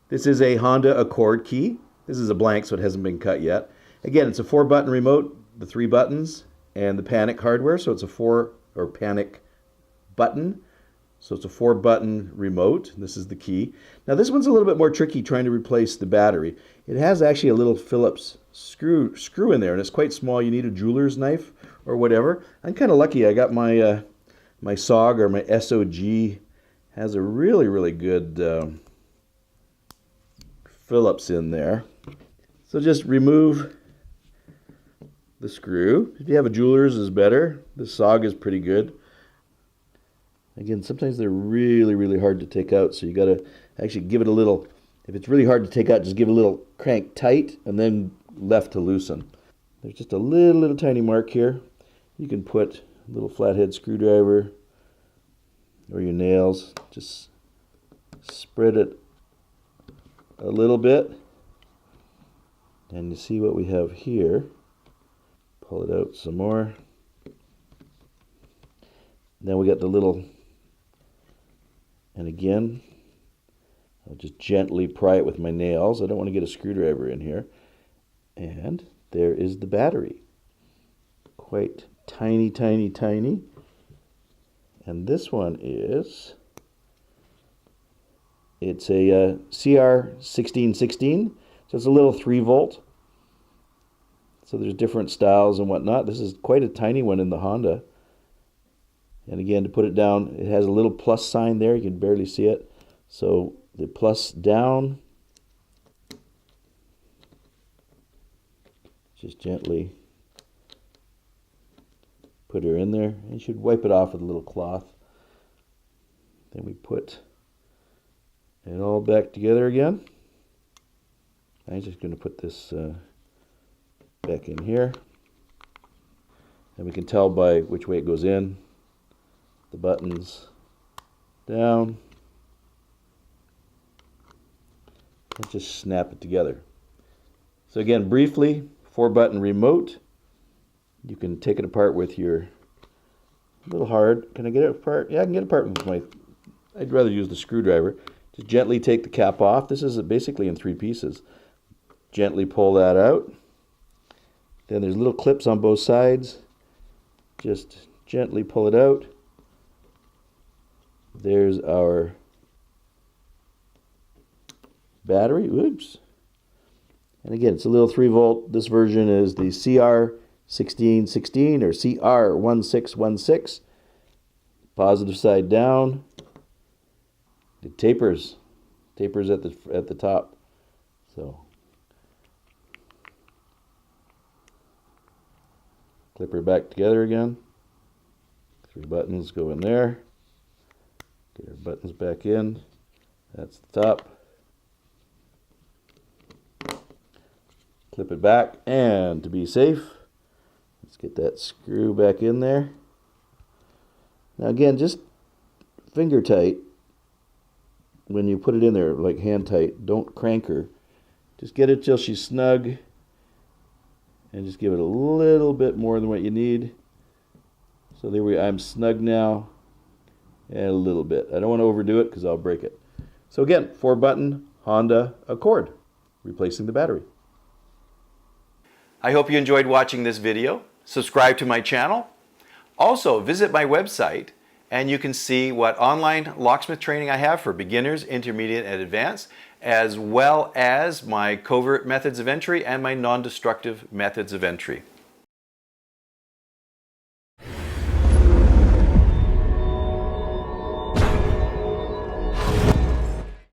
This is a Honda Accord key. This is a blank, so it hasn't been cut yet. Again, it's a 4-button remote, the 3 buttons, and the panic hardware, so it's a 4, or panic button. So it's a 4-button remote. This is the key. Now this one's a little bit more tricky trying to replace the battery. It has actually a little Phillips screw in there, and it's quite small. You need a jeweler's knife or whatever. I'm kind of lucky. I got my my SOG, or my SOG, has a really good Phillips in there. So just remove the screw. If you have a jeweler's is better. The SOG is pretty good. Again, sometimes they're really hard to take out, so you got to actually give it a little, if it's really hard to take out, just give it a little crank tight and then left to loosen. There's just a little tiny mark here. You can put a little flathead screwdriver or your nails, just spread it a little bit, and you see what we have here. Pull it out some more. Then we got the little, and again, I'll just gently pry it with my nails. I don't want to get a screwdriver in here. And there is the battery. Quite tiny. And this one is, it's a CR1616, so it's a little 3-volt. So there's different styles and whatnot. This is quite a tiny one in the Honda. And again, to put it down, it has a little plus sign there. You can barely see it. So the plus down, just gently put her in there. And you should wipe it off with a little cloth. Then we put it all back together again. I'm just going to put this back in here. And we can tell by which way it goes in. The buttons down, and just snap it together. So again, briefly, 4-button remote. You can take it apart with your, a little hard. Can I get it apart? Yeah, I can get it apart with my, I'd rather use the screwdriver. Just gently take the cap off. This is basically in 3 pieces. Gently pull that out. Then there's little clips on both sides. Just gently pull it out. There's our battery. Oops. And again, it's a little 3-volt. This version is the CR1616 or CR1616. Positive side down. It tapers at the top. So clip her back together again. 3 buttons go in there. Get our buttons back in. That's the top. Clip it back, and to be safe, let's get that screw back in there. Now again, just finger tight when you put it in there, like hand tight. Don't crank her. Just get it till she's snug, and just give it a little bit more than what you need. So there I'm snug now. And a little bit. I don't want to overdo it because I'll break it. So again, 4-button Honda Accord, replacing the battery. I hope you enjoyed watching this video. Subscribe to my channel. Also, visit my website and you can see what online locksmith training I have for beginners, intermediate, and advanced, as well as my covert methods of entry and my non-destructive methods of entry.